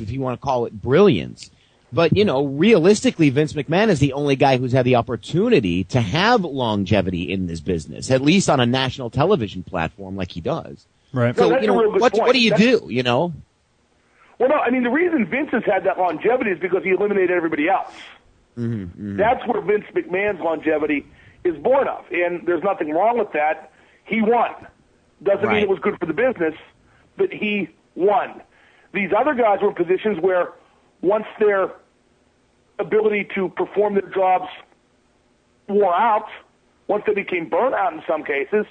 if you want to call it brilliance. But, realistically, Vince McMahon is the only guy who's had the opportunity to have longevity in this business, at least on a national television platform like he does. Right. So, No, what do you do, Well, no, I mean, the reason Vince has had that longevity is because he eliminated everybody else. Mm-hmm. That's where Vince McMahon's longevity is born of, and there's nothing wrong with that. He won. Doesn't mean it was good for the business, but he won. These other guys were in positions where once their ability to perform their jobs wore out, once they became burnout in some cases,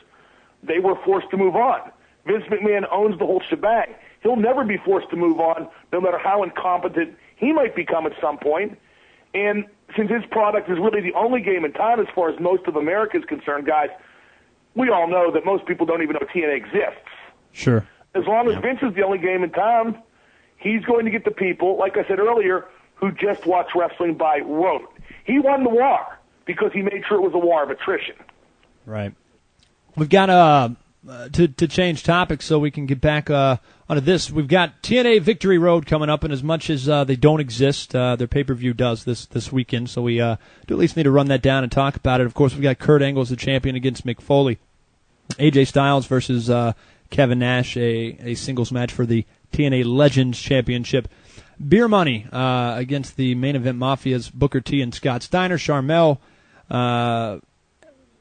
they were forced to move on. Vince McMahon owns the whole shebang. He'll never be forced to move on, no matter how incompetent he might become at some point. And since his product is really the only game in town as far as most of America is concerned, guys, we all know that most people don't even know TNA exists. Sure. As long as Vince is the only game in town, he's going to get the people, like I said earlier, who just watch wrestling by rote. He won the war because he made sure it was a war of attrition. Right. We've got to change topics so we can get back onto this. We've got TNA Victory Road coming up, and as much as they don't exist, their pay-per-view does this weekend, so we do at least need to run that down and talk about it. Of course, we've got Kurt Angle as the champion against Mick Foley. AJ Styles versus Kevin Nash, a singles match for the TNA Legends Championship. Beer Money against the Main Event Mafias, Booker T and Scott Steiner. Sharmell, I'm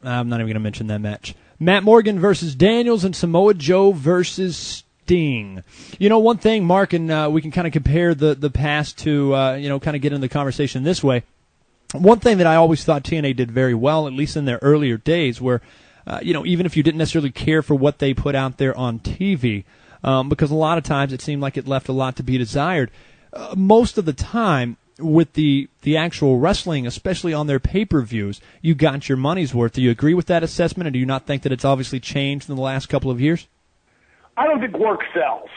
not even going to mention that match. Matt Morgan versus Daniels, and Samoa Joe versus Sting. One thing, Mark, and we can kind of compare the past to, kind of get into the conversation this way. One thing that I always thought TNA did very well, at least in their earlier days, where, even if you didn't necessarily care for what they put out there on TV, because a lot of times it seemed like it left a lot to be desired. Most of the time, with the actual wrestling, especially on their pay-per-views, you got your money's worth. Do you agree with that assessment, or do you not think that it's obviously changed in the last couple of years? I don't think work sells.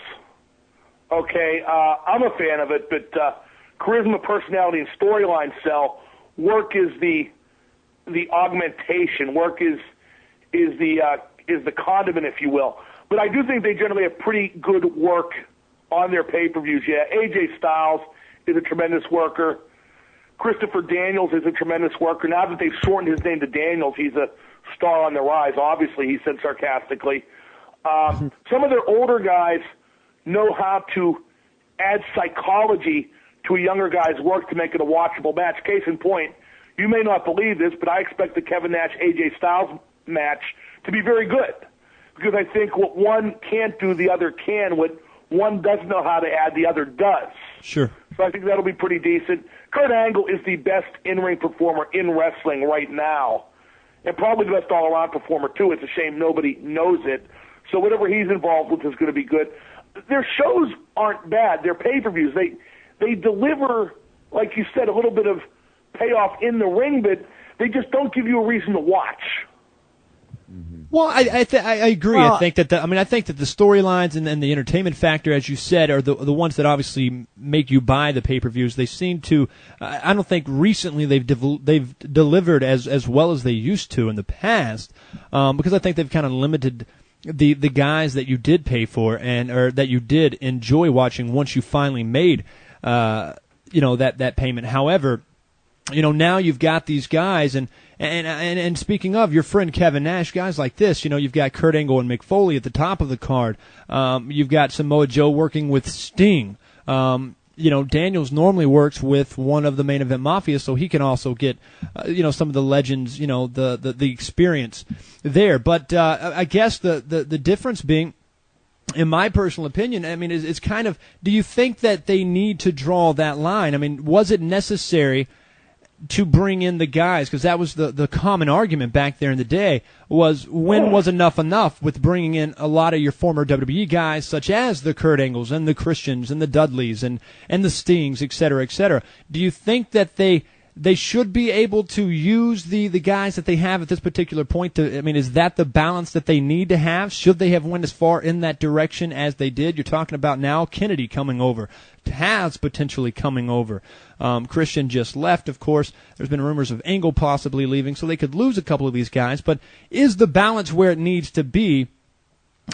Okay, I'm a fan of it, but charisma, personality, and storyline sell. Work is the augmentation. Work is the condiment, if you will. But I do think they generally have pretty good work on their pay-per-views. Yeah, AJ Styles is a tremendous worker. Christopher Daniels is a tremendous worker. Now that they've shortened his name to Daniels, he's a star on the rise, obviously, he said sarcastically. Some of their older guys know how to add psychology to a younger guy's work to make it a watchable match. Case in point, you may not believe this, but I expect the Kevin Nash-AJ Styles match to be very good, because I think what one can't do, the other can. What one doesn't know how to add, the other does. Sure. So I think that'll be pretty decent. Kurt Angle is the best in-ring performer in wrestling right now, and probably the best all-around performer, too. It's a shame nobody knows it. So whatever he's involved with is going to be good. Their shows aren't bad. Their pay-per-views, they deliver, like you said, a little bit of payoff in the ring, but they just don't give you a reason to watch. Well, I agree. Well, I think that the storylines and the entertainment factor, as you said, are the ones that obviously make you buy the pay-per-views. They seem to. I don't think recently they've delivered as well as they used to in the past, because I think they've kind of limited the guys that you did pay for or that you did enjoy watching once you finally made that payment. However, now you've got these guys, and speaking of your friend Kevin Nash, guys like this, you've got Kurt Angle and Mick Foley at the top of the card. You've got Samoa Joe working with Sting. Daniels normally works with one of the Main Event Mafia, so he can also get, some of the legends, the experience there. But I guess the difference being, in my personal opinion, it's kind of, do you think that they need to draw that line? Was it necessary to bring in the guys, because that was the common argument back there in the day, was when was enough with bringing in a lot of your former WWE guys, such as the Kurt Angles and the Christians and the Dudleys and the Stings, et cetera, et cetera. Do you think that they should be able to use the guys that they have at this particular point? Is that the balance that they need to have? Should they have went as far in that direction as they did? You're talking about now Kennedy coming over, Taz potentially coming over. Christian just left, of course. There's been rumors of Angle possibly leaving, so they could lose a couple of these guys. But is the balance where it needs to be,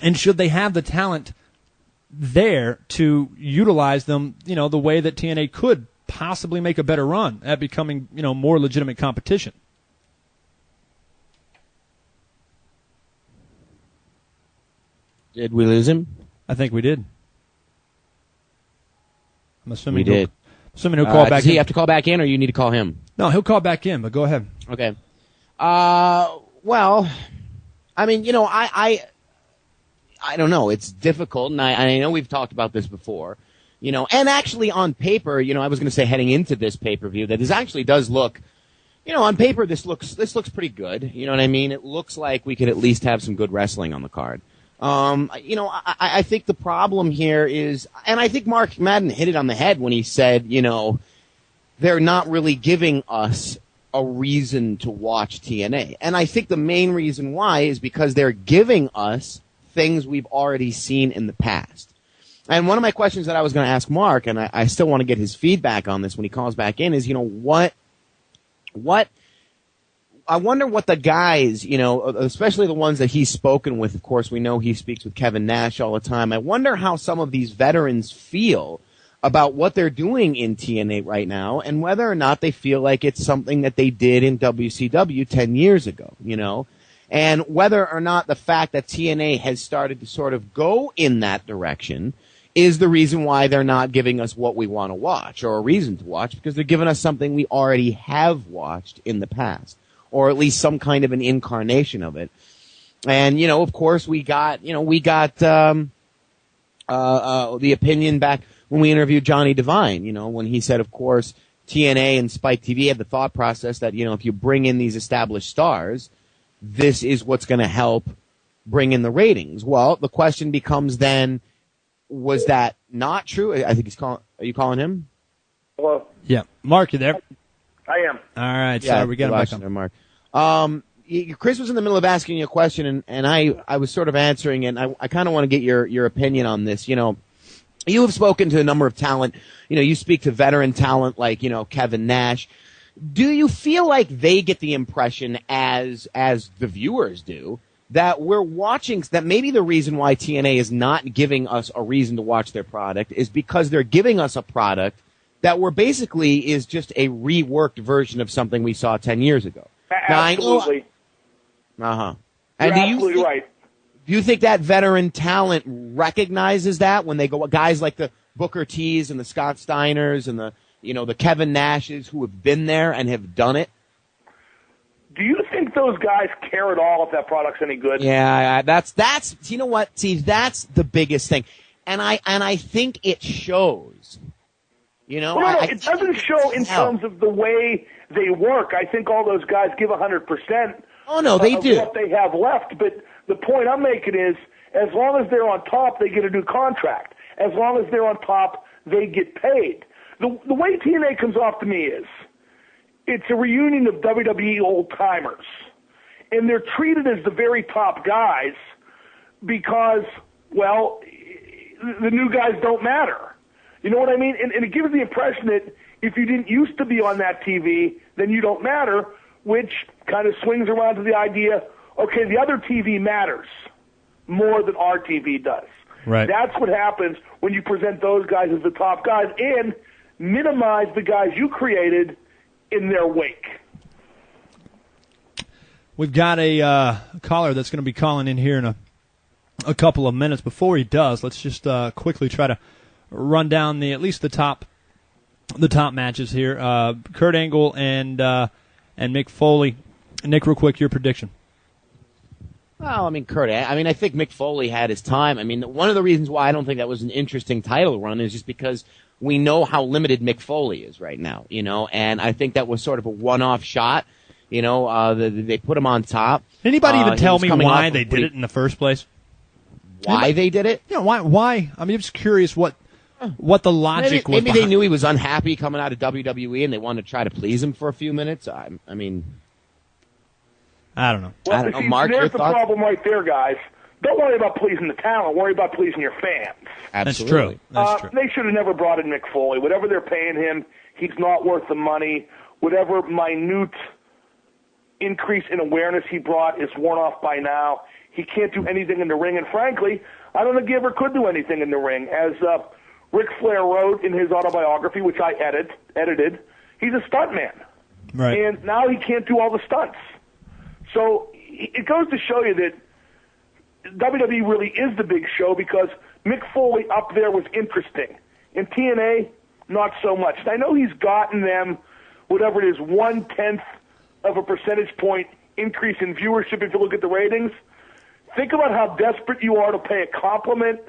and should they have the talent there to utilize them, the way that TNA could possibly make a better run at becoming, more legitimate competition. Did we lose him? I think we did. I'm assuming we did. Assuming he'll call back in. Does he have to call back in, or you need to call him? No, he'll call back in, but go ahead. Okay. Well, I mean, I don't know. It's difficult, and I know we've talked about this before, and actually on paper, I was going to say heading into this pay-per-view that this actually does look, on paper this looks pretty good. You know what I mean? It looks like we could at least have some good wrestling on the card. I think the problem here is, and I think Mark Madden hit it on the head when he said, they're not really giving us a reason to watch TNA. And I think the main reason why is because they're giving us things we've already seen in the past. And one of my questions that I was going to ask Mark, and I still want to get his feedback on this when he calls back in, is, what I wonder what the guys, especially the ones that he's spoken with. Of course, we know he speaks with Kevin Nash all the time. I wonder how some of these veterans feel about what they're doing in TNA right now, and whether or not they feel like it's something that they did in WCW 10 years ago, and whether or not the fact that TNA has started to sort of go in that direction is the reason why they're not giving us what we want to watch, or a reason to watch, because they're giving us something we already have watched in the past, or at least some kind of an incarnation of it. And, of course, we got the opinion back when we interviewed Johnny Devine, when he said, of course, TNA and Spike TV had the thought process that, if you bring in these established stars, this is what's going to help bring in the ratings. Well, the question becomes then, was that not true? I think he's calling. Are you calling him? Hello? Yeah. Mark, you there? I am. All right. Sorry, we got him back on. There, Mark. Chris was in the middle of asking you a question, and I was sort of answering it, and I kind of want to get your opinion on this. You have spoken to a number of talent. You speak to veteran talent like, Kevin Nash. Do you feel like they get the impression, as the viewers do, that we're watching, that maybe the reason why TNA is not giving us a reason to watch their product is because they're giving us a product that basically is just a reworked version of something we saw 10 years ago? Absolutely. And You're absolutely right. Do you think that veteran talent recognizes that when they go, guys like the Booker T's and the Scott Steiners and the Kevin Nashes who have been there and have done it? Do you think those guys care at all if that product's any good? Yeah, that's you know what? See, that's the biggest thing. And I think it shows. No, it doesn't show in terms of the way they work. I think all those guys give 100%. Oh no, they do. What they have left, but the point I'm making is, as long as they're on top, they get a new contract. As long as they're on top, they get paid. The way TNA comes off to me is, it's a reunion of WWE old-timers. And they're treated as the very top guys because, well, the new guys don't matter. You know what I mean? And it gives the impression that if you didn't used to be on that TV, then you don't matter, which kind of swings around to the idea, okay, the other TV matters more than our TV does. Right. That's what happens when you present those guys as the top guys and minimize the guys you created in their wake. We've got a caller that's going to be calling in here in a couple of minutes. Before he does, let's just quickly try to run down at least the top matches here. Kurt Angle and Mick Foley. Nick, real quick, your prediction. Well, I think Mick Foley had his time. I mean, one of the reasons why I don't think that was an interesting title run is just because we know how limited Mick Foley is right now, and I think that was sort of a one-off shot. They put him on top. Anybody even tell me why they did it in the first place? Why they did it? Yeah, why? I mean, I'm just curious what the logic was. Maybe they knew he was unhappy coming out of WWE and they wanted to try to please him for a few minutes. I don't know. Well, I don't know. Mark, there's your the thoughts? problem right there, guys. Don't worry about pleasing the talent. Worry about pleasing your fans. Absolutely. That's true. They should have never brought in Mick Foley. Whatever they're paying him, he's not worth the money. Whatever minute increase in awareness he brought is worn off by now. He can't do anything in the ring. And frankly, I don't think he ever could do anything in the ring. As Ric Flair wrote in his autobiography, which I edited, he's a stuntman. Right. And now he can't do all the stunts. So it goes to show you that WWE really is the big show, because Mick Foley up there was interesting. In TNA, not so much. And I know he's gotten them, whatever it is, 1/10 of a percentage point increase in viewership if you look at the ratings. Think about how desperate you are to pay a compliment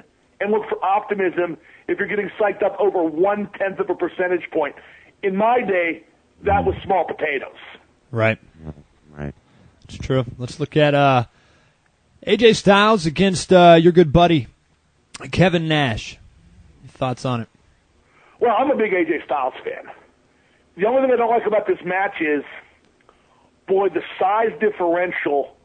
and look for optimism if you're getting psyched up over 1/10 of a percentage point. In my day, that was small potatoes. Right. Right. It's true. Let's look at AJ Styles against your good buddy, Kevin Nash. Your thoughts on it? Well, I'm a big AJ Styles fan. The only thing I don't like about this match is, boy, the size differential